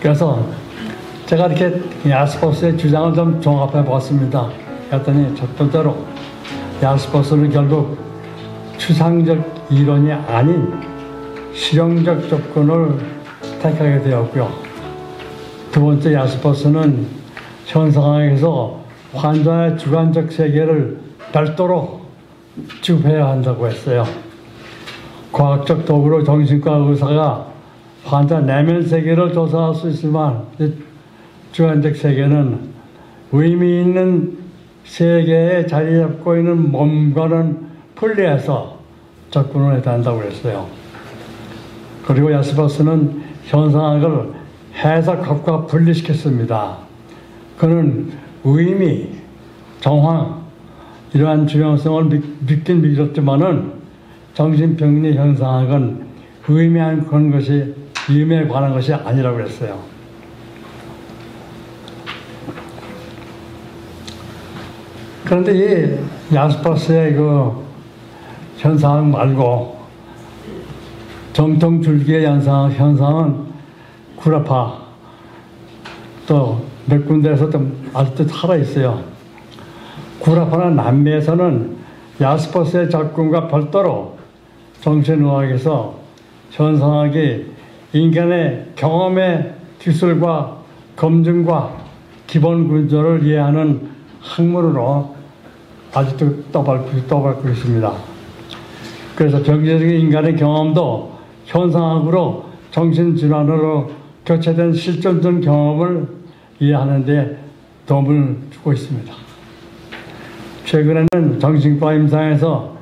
그래서 제가 이렇게 야스퍼스의 주장을 좀 종합해 보았습니다. 그랬더니 첫 번째로 야스퍼스는 결국 추상적 이론이 아닌 실용적 접근을 택하게 되었고요. 두 번째, 야스퍼스는 현 상황에서 환자의 주관적 세계를 별도로 취급해야 한다고 했어요. 과학적 도구로 정신과 의사가 환자 내면 세계를 조사할 수 있지만 주관적 세계는 의미 있는 세계에 자리 잡고 있는 몸과는 분리해서 접근을 해야 한다고 했어요. 그리고 야스퍼스는 현상학을 해석학과 분리시켰습니다. 그는 의미, 정황 이러한 중요성을 믿긴 믿었지만은 정신병리 현상학은 의미에 관한 것이 아니라고 했어요. 그런데 이 야스퍼스의 그 현상학 말고 정통줄기의 현상은 구라파 또 몇 군데에서 좀 아직도 살아있어요. 구라파나 남미에서는 야스퍼스의 접근과 별도로 정신의학에서 현상학이 인간의 경험의 기술과 검증과 기본 구조를 이해하는 학문으로 아직도 떠받고 있습니다. 그래서 병리적인 인간의 경험도 현상학으로 정신질환으로 교체된 실존적 경험을 이해하는 데 도움을 주고 있습니다. 최근에는 정신과 임상에서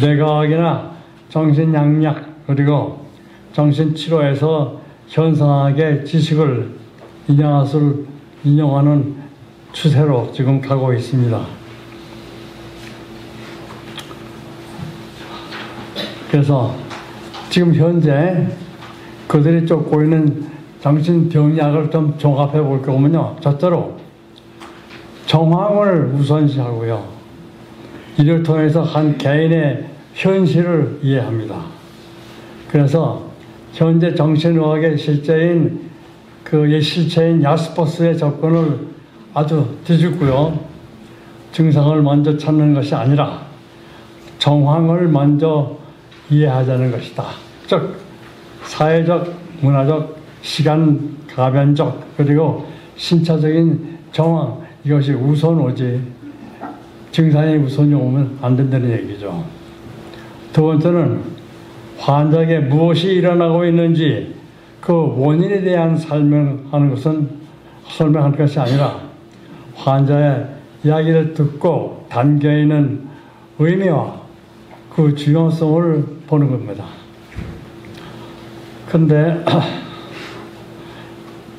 뇌과학이나 정신양약 그리고 정신치료에서 현상학의 지식을 인용하는 추세로 지금 가고 있습니다. 그래서 지금 현재 그들이 쫓고 있는 정신병리학을 좀 종합해 볼 거면요. 첫째로 정황을 우선시하고요. 이를 통해서 한 개인의 현실을 이해합니다. 그래서 현재 정신의학의 실체인 야스퍼스의 접근을 아주 뒤집고요. 증상을 먼저 찾는 것이 아니라 정황을 먼저 이해하자는 것이다. 즉 사회적, 문화적, 시간 가변적 그리고 신체적인 정황 이것이 우선 오지 증상이 우선이 오면 안 된다는 얘기죠. 두 번째는 환자에게 무엇이 일어나고 있는지 그 원인에 대한 설명하는 것이 아니라 환자의 이야기를 듣고 담겨있는 의미와 그 중요성을 보는 겁니다. 근데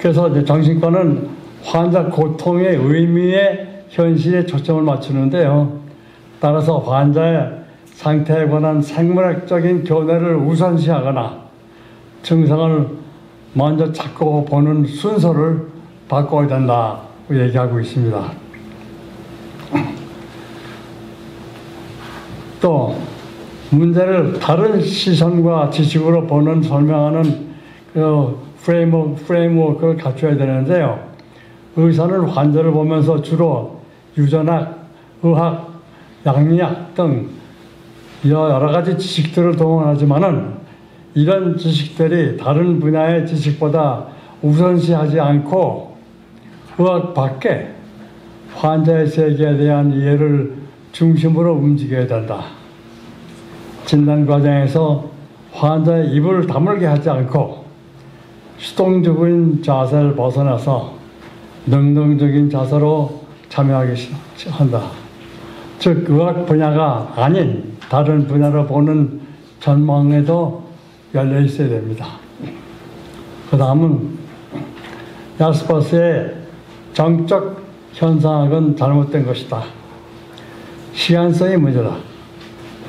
그래서 이제 정신과는 환자 고통의 의미에 현실에 초점을 맞추는데요. 따라서 환자의 상태에 관한 생물학적인 교내를 우선시하거나 증상을 먼저 찾고 보는 순서를 바꿔야 된다고 얘기하고 있습니다. 또 문제를 다른 시선과 지식으로 설명하는 그 프레임워크를 갖춰야 되는데요. 의사는 환자를 보면서 주로 유전학, 의학, 양리학 등 여러 가지 지식들을 동원하지만은 이런 지식들이 다른 분야의 지식보다 우선시하지 않고 의학 밖에 환자의 세계에 대한 이해를 중심으로 움직여야 된다. 진단 과정에서 환자의 입을 다물게 하지 않고 수동적인 자세를 벗어나서 능동적인 자세로 참여하게 한다. 즉 의학 분야가 아닌 다른 분야로 보는 전망에도 열려 있어야 됩니다. 그 다음은 야스퍼스의 정적 현상학은 잘못된 것이다. 시간성이 문제다.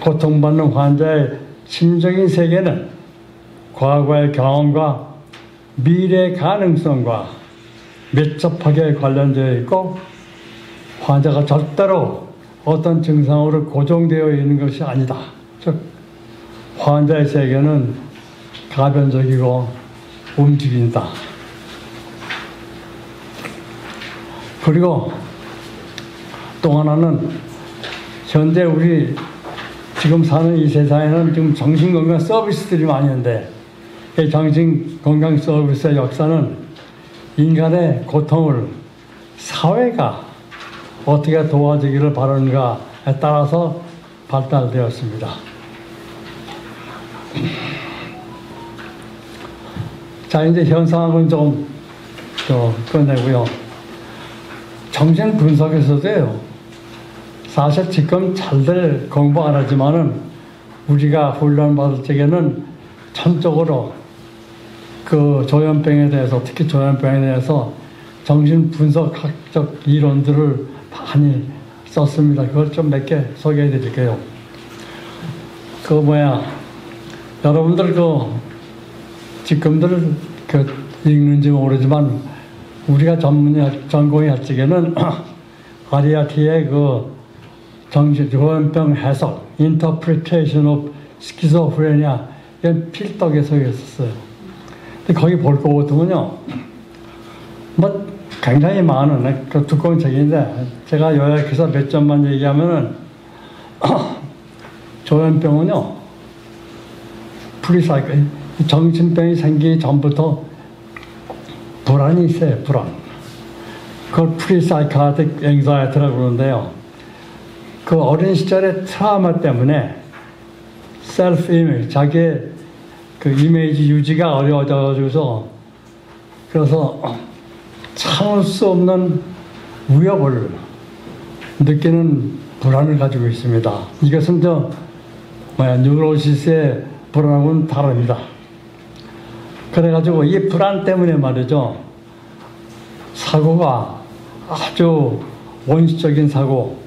고통받는 환자의 심적인 세계는 과거의 경험과 미래의 가능성과 밀접하게 관련되어 있고 환자가 절대로 어떤 증상으로 고정되어 있는 것이 아니다. 즉 환자의 세계는 가변적이고 움직인다. 그리고 또 하나는 현재 우리 지금 사는 이 세상에는 지금 정신건강 서비스들이 많이 있는데 이 정신건강 서비스의 역사는 인간의 고통을 사회가 어떻게 도와주기를 바라는가에 따라서 발달되었습니다. 자, 이제 현상은 좀 끝내고요. 정신 분석에서도요, 사실 지금 잘들 공부 안 하지만은 우리가 훈련받을 적에는 전적으로 그 조현병에 대해서, 특히 조현병에 대해서 정신 분석학적 이론들을 많이 썼습니다. 그걸 좀 몇 개 소개해 드릴게요. 여러분들 지금들 읽는지 모르지만 우리가 전공이 할 적에는 아리아티의 조현병 해석, Interpretation of Schizophrenia, 이건 필독에 서 있었어요. 근데 거기 볼 거 같으면요, 굉장히 많은 두꺼운 책인데 제가 요약해서 몇 점만 얘기하면은 조현병은요, 정신병이 생기기 전부터 불안이 있어요. 불안. 그걸 프리사이카틱 앵자이티라고 그러는데요. 그 어린 시절의 트라우마 때문에 셀프 이미지, 자기의 그 이미지 유지가 어려워져가지고서 그래서 참을 수 없는 위협을 느끼는 불안을 가지고 있습니다. 이것은 뉴로시스의 불안하고는 다릅니다. 그래가지고 이 불안 때문에 말이죠, 사고가 아주 원시적인 사고,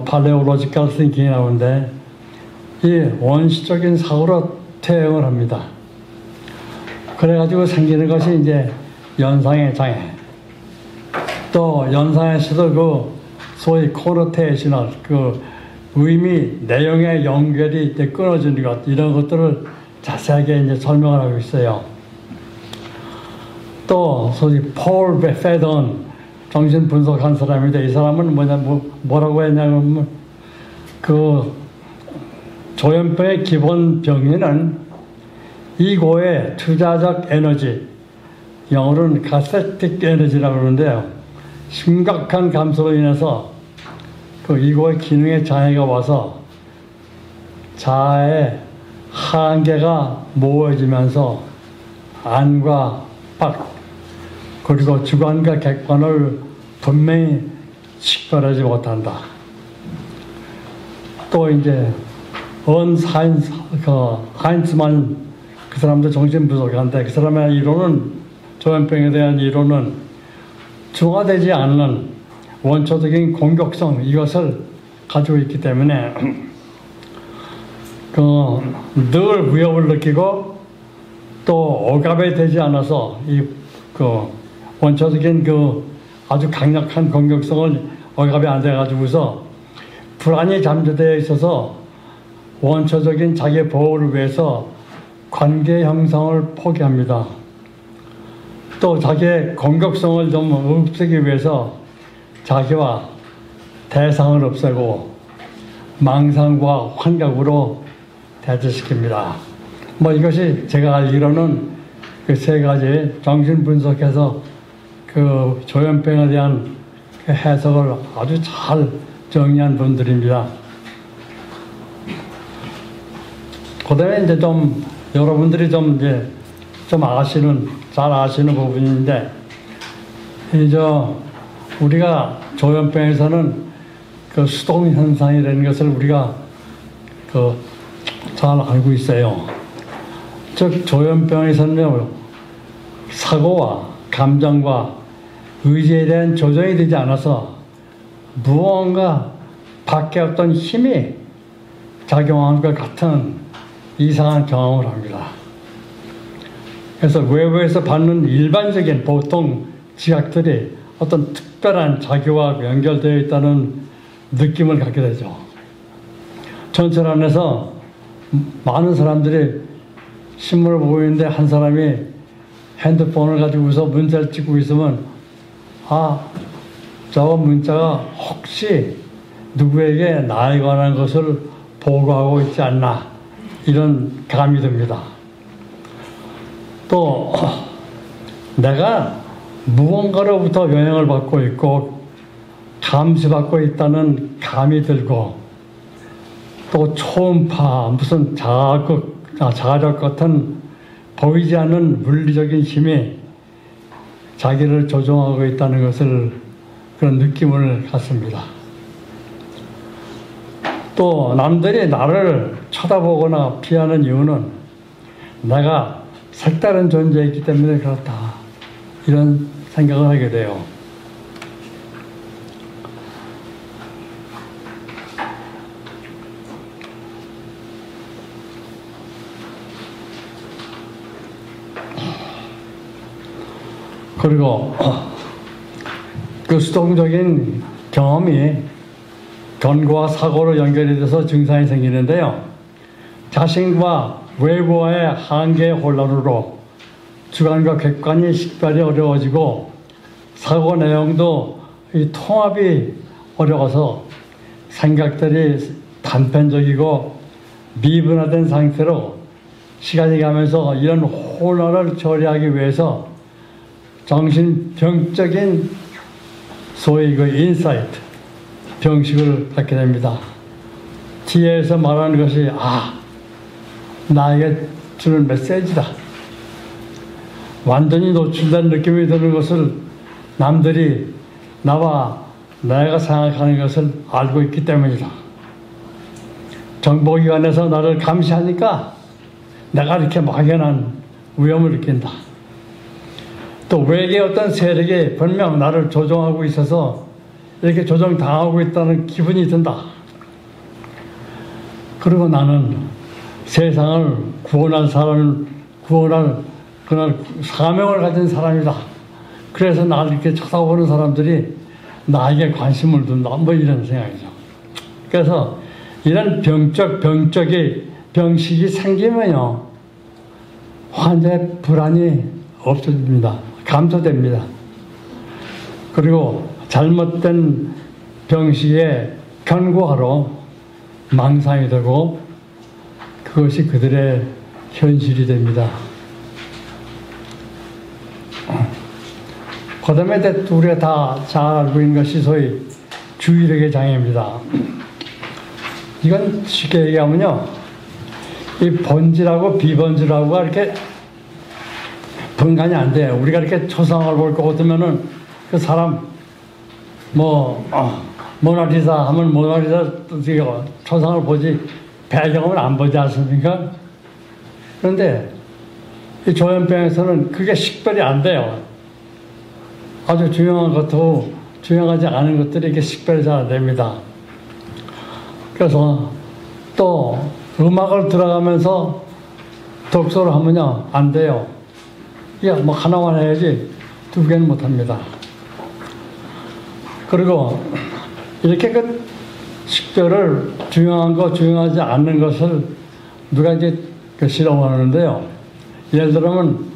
팔레올로지컬 띵킹이 나오는데 이 원시적인 사고로 퇴행을 합니다. 그래가지고 생기는 것이 이제 연상의 장애. 또 연상에서도 소위 코노테이셔널, 의미, 내용의 연결이 이제 끊어지는 것, 이런 것들을 자세하게 이제 설명을 하고 있어요. 또 소위 폴 베페던 정신 분석한 사람인데, 이 사람은 뭐라고 했냐면 조현병의 기본 병리는 이고의 투자적 에너지, 영어로는 카세틱 에너지라고 그러는데요, 심각한 감소로 인해서 이고의 기능에 장애가 와서 자아의 한계가 모호해지면서 안과 밖, 그리고 주관과 객관을 분명히 식별하지 못한다. 또 이제 하인츠만, 그 사람도 정신분석한데 그 사람의 이론은, 조현병에 대한 이론은 중화되지 않는 원초적인 공격성, 이것을 가지고 있기 때문에 늘 위협을 느끼고 또 억압이 되지 않아서 원초적인 아주 강력한 공격성을 억압이 안 돼가지고서 불안이 잠재되어 있어서 원초적인 자기 보호를 위해서 관계 형성을 포기합니다. 또 자기의 공격성을 좀 없애기 위해서 자기와 대상을 없애고 망상과 환각으로 대체시킵니다. 이것이 제가 알기로는 그 세 가지 정신분석해서 조현병에 대한 해석을 아주 잘 정리한 분들입니다. 그 다음에 이제 여러분들이 잘 아시는 부분인데, 우리가 조현병에서는 수동현상이라는 것을 우리가 잘 알고 있어요. 즉, 조현병에서는 사고와 감정과 의지에 대한 조정이 되지 않아서 무언가 밖에 어떤 힘이 작용하는 것 같은 이상한 경험을 합니다. 그래서 외부에서 받는 일반적인 보통 지각들이 어떤 특별한 자기와 연결되어 있다는 느낌을 갖게 되죠. 전철 안에서 많은 사람들이 신문을 보고 있는데 한 사람이 핸드폰을 가지고서 문자를 찍고 있으면 아, 저 문자가 혹시 누구에게 나에 관한 것을 보고하고 있지 않나, 이런 감이 듭니다. 또 내가 무언가로부터 영향을 받고 있고 감시받고 있다는 감이 들고, 또 초음파, 무슨 자력 같은 보이지 않는 물리적인 힘이 자기를 조종하고 있다는 것을, 그런 느낌을 갖습니다. 또 남들이 나를 쳐다보거나 피하는 이유는 내가 색다른 존재이기 때문에 그렇다, 이런 생각을 하게 돼요. 그리고 그 수동적인 경험이 견고와 사고로 연결이 돼서 증상이 생기는데요. 자신과 외부와의 한계의 혼란으로 주관과 객관이 식별이 어려워지고 사고 내용도 이 통합이 어려워서 생각들이 단편적이고 미분화된 상태로 시간이 가면서 이런 혼란을 처리하기 위해서 정신병적인 소위 그 인사이트, 병식을 갖게 됩니다. 뒤에서 말하는 것이 나에게 주는 메시지다. 완전히 노출된 느낌이 드는 것을 남들이 나와 내가 생각하는 것을 알고 있기 때문이다. 정보기관에서 나를 감시하니까 내가 이렇게 막연한 위험을 느낀다. 또 외계 어떤 세력이 분명 나를 조종하고 있어서 이렇게 조종당하고 있다는 기분이 든다. 그리고 나는 세상을 구원할 그런 사명을 가진 사람이다. 그래서 나를 이렇게 쳐다보는 사람들이 나에게 관심을 둔다. 뭐 이런 생각이죠. 그래서 이런 병식이 생기면요, 환자의 불안이 없어집니다. 감소됩니다. 그리고 잘못된 병식에 견고하러 망상이 되고 그것이 그들의 현실이 됩니다. 그 다음에 우리가 다 잘 알고 있는 것이 소위 주의력의 장애입니다. 이건 쉽게 얘기하면요, 이 번지라고 비번지라고가 이렇게 분간이 안 돼요. 우리가 이렇게 초상화를 볼 것 같으면은 그 사람 모나리자 하면 모나리자 초상을 보지 배경은 안 보지 않습니까? 그런데 이 조현병에서는 그게 식별이 안 돼요. 아주 중요한 것도 중요하지 않은 것들이 이렇게 식별이 잘 안 됩니다. 그래서 또 음악을 들어가면서 독서를 하면요, 안 돼요. 뭐 하나만 해야지 두 개는 못 합니다. 그리고 이렇게 그 식별을 중요한 거, 중요하지 않는 것을 누가 이제 실험하는데요. 예를 들면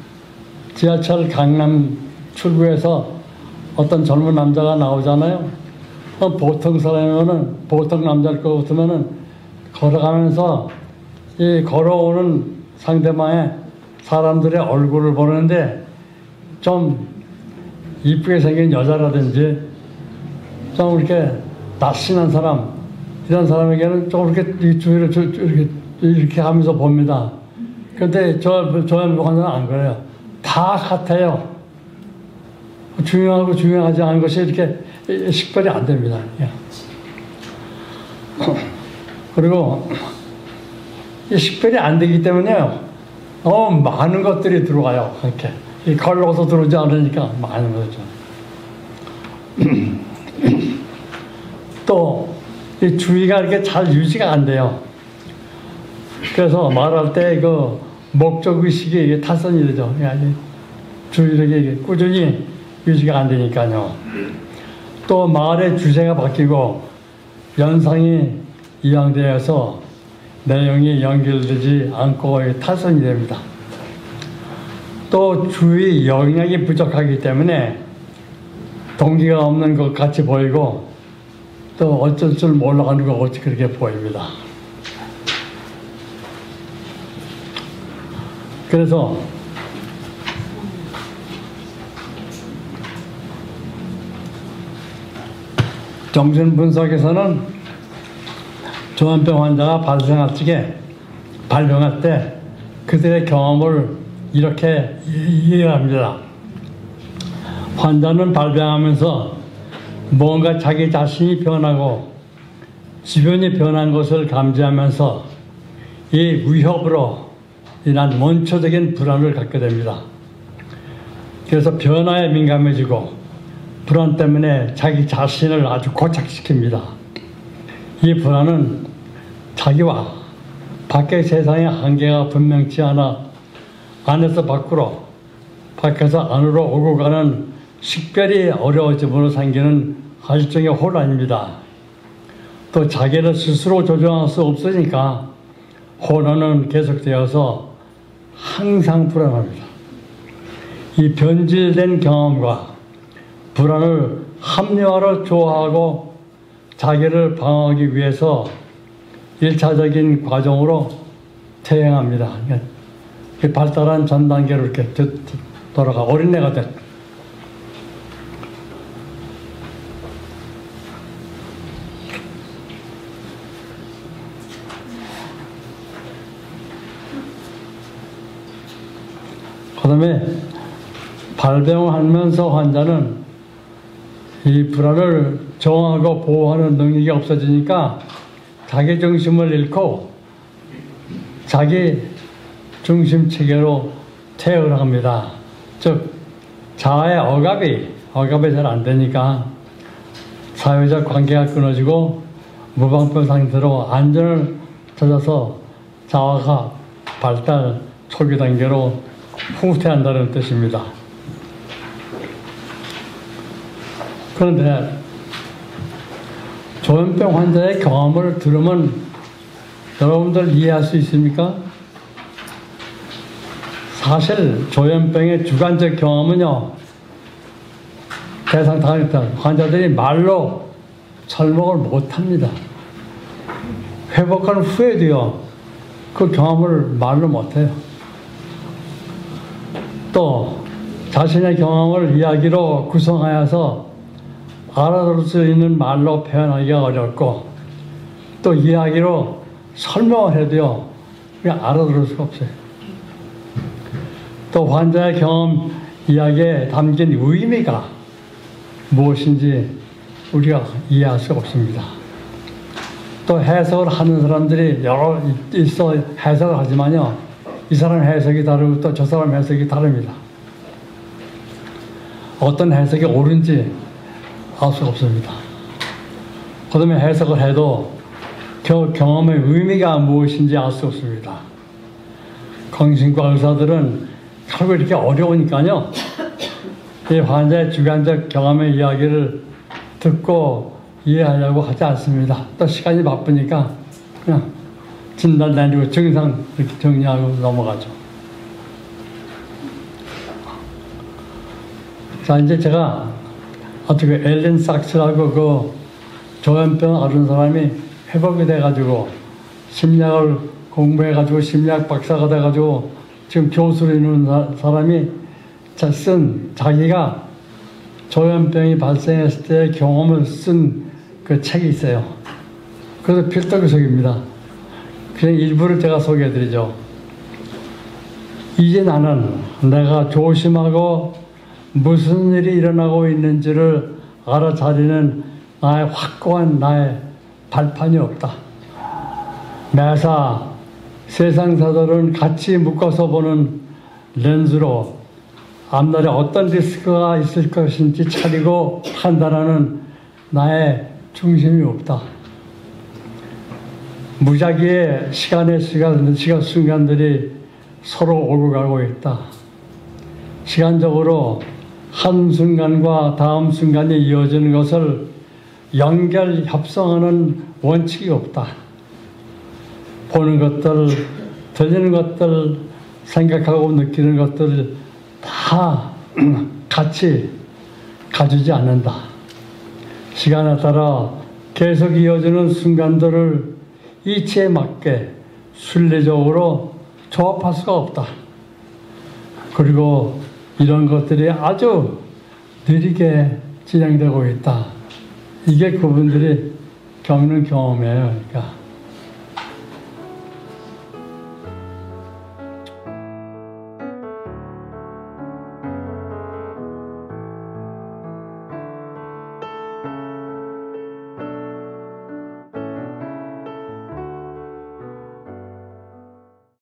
지하철 강남 출구에서 어떤 젊은 남자가 나오잖아요. 보통 사람이면은, 보통 남자일 것 같으면은 걸어가면서 이 걸어오는 상대방의 사람들의 얼굴을 보는데 좀 이쁘게 생긴 여자라든지 좀 이렇게 날씬한 사람, 이런 사람에게는 좀 이렇게 이 주위를 이렇게 하면서 봅니다. 그런데 저 환자는 안 그래요. 다 같아요. 중요하고 중요하지 않은 것이 이렇게 식별이 안 됩니다. 그리고 이 식별이 안 되기 때문에요, 많은 것들이 들어와요. 이렇게 걸러서 들어오지 않으니까 많은 거죠. 또 이 주의가 이렇게 잘 유지가 안 돼요. 그래서 말할 때 그 목적 의식이 타선이 되죠. 주의력이 꾸준히 유지가 안 되니까요. 또 말의 주제가 바뀌고 연상이 이양되어서 내용이 연결되지 않고 타선이 됩니다. 또 주의 영역이 부족하기 때문에 동기가 없는 것 같이 보이고 또 어쩔 줄 몰라가는 것 같이 그렇게 보입니다. 그래서 정신분석에서는 조현병 환자가 발병할 때 그들의 경험을 이렇게 이해합니다. 환자는 발병하면서 뭔가 자기 자신이 변하고 주변이 변한 것을 감지하면서 이 위협으로 인한 원초적인 불안을 갖게 됩니다. 그래서 변화에 민감해지고 불안 때문에 자기 자신을 아주 고착시킵니다. 이 불안은 자기와 밖의 세상의 한계가 분명치 않아 안에서 밖으로, 밖에서 안으로 오고 가는 식별이 어려워짐으로 생기는 일종의 혼란입니다. 또 자기를 스스로 조정할 수 없으니까 혼란은 계속되어서 항상 불안합니다. 이 변질된 경험과 불안을 합리화로 좋아하고 자기를 방어하기 위해서 1차적인 과정으로 퇴행합니다. 발달한 전 단계로 이렇게 돌아가 어린애가 돼. 그 다음에 발병하면서 환자는 이 불안을 정하고 보호하는 능력이 없어지니까 자기 중심을 잃고 자기 중심 체계로 퇴행을 합니다. 즉 자아의 억압이 잘 안 되니까 사회적 관계가 끊어지고 무방비 상태로 안전을 찾아서 자아가 발달 초기 단계로 후퇴한다는 뜻입니다. 그런데 조현병 환자의 경험을 들으면 여러분들 이해할 수 있습니까? 사실 조현병의 주관적 경험은요, 대상 당했던 환자들이 말로 설명을 못합니다. 회복한 후에도요, 그 경험을 말로 못해요. 또 자신의 경험을 이야기로 구성하여서 알아들을 수 있는 말로 표현하기가 어렵고 또 이야기로 설명을 해도요, 그냥 알아들을 수가 없어요. 또 환자의 경험 이야기에 담긴 의미가 무엇인지 우리가 이해할 수가 없습니다. 또 해석을 하는 사람들이 여러 있어 해석을 하지만요, 이 사람 해석이 다르고 또 저 사람 해석이 다릅니다. 어떤 해석이 옳은지 알 수가 없습니다. 그 다음에 해석을 해도 그 경험의 의미가 무엇인지 알 수 없습니다. 정신과 의사들은 결국 이렇게 어려우니까요, 이 환자의 주관적 경험의 이야기를 듣고 이해하려고 하지 않습니다. 또 시간이 바쁘니까 그냥 진단 내리고 증상 이렇게 정리하고 넘어가죠. 자, 이제 제가 어떻게 앨런 삭스라고 그 조현병 앓은 사람이 회복이 돼가지고 심리학을 공부해가지고 심리학 박사가 돼가지고 지금 교수로 있는 사람이 쓴 자기가 조현병이 발생했을 때의 경험을 쓴 그 책이 있어요. 그래서 필독서입니다. 그냥 일부를 제가 소개해드리죠. 이제 나는 내가 조심하고 무슨 일이 일어나고 있는지를 알아차리는 나의 확고한 나의 발판이 없다. 매사 세상 사들은 같이 묶어서 보는 렌즈로 앞날에 어떤 리스크가 있을 것인지 차리고 판단하는 나의 중심이 없다. 무작위의 시간의 순간들이 서로 오고 가고 있다. 시간적으로 한 순간과 다음 순간이 이어지는 것을 연결, 협성하는 원칙이 없다. 보는 것들, 들리는 것들, 생각하고 느끼는 것들 다 같이 가주지 않는다. 시간에 따라 계속 이어지는 순간들을 이치에 맞게 순리적으로 조합할 수가 없다. 그리고 이런 것들이 아주 느리게 진행되고 있다. 이게 그분들이 겪는 경험이에요. 그러니까.